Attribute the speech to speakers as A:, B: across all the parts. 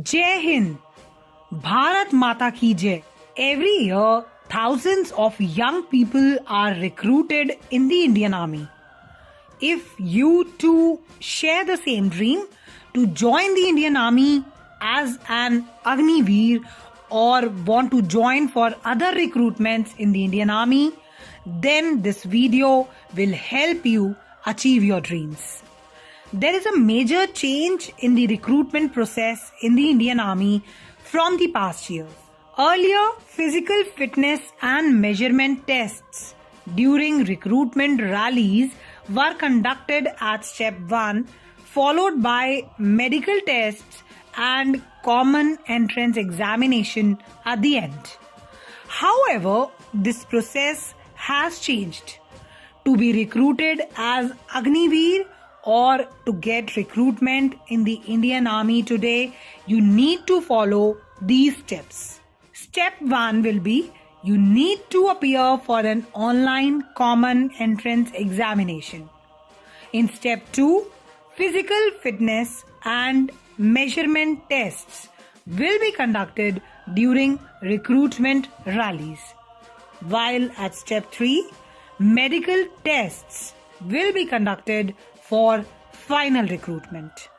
A: Jai Hind, Bharat Mata Ki Jai. Every year, thousands of young people are recruited in the Indian Army. If you too share the same dream to join the Indian Army as an Agniveer or want to join for other recruitments in the Indian Army, then this video will help you achieve your dreams. There is a major change in the recruitment process in the Indian Army from the past years. Earlier, physical fitness and measurement tests during recruitment rallies were conducted at step 1, followed by medical tests and common entrance examination at the end. However, this process has changed. To be recruited as Agniveer or to get recruitment in the Indian Army today, you need to follow these steps. Step 1 will be you need to appear for an online common entrance examination. In step 2, physical fitness and measurement tests will be conducted during recruitment rallies. While at step 3, medical tests will be conducted for final recruitment.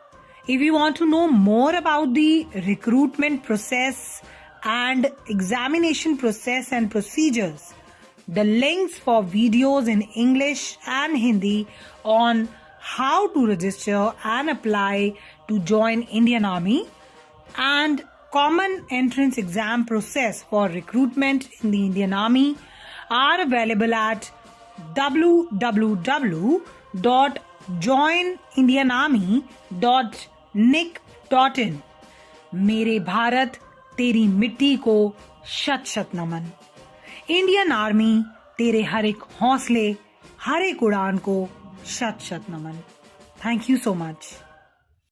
A: If you want to know more about the recruitment process and examination process and procedures, the links for videos in English and Hindi on how to register and apply to join Indian Army and common entrance exam process for recruitment in the Indian Army are available at www.joinindianarmy.nic.in. मेरे भारत तेरी मिट्टी को शत शत नमन. Indian army तेरे हर एक हौसले, हर एक उड़ान को शत शत नमन. Thank you so much.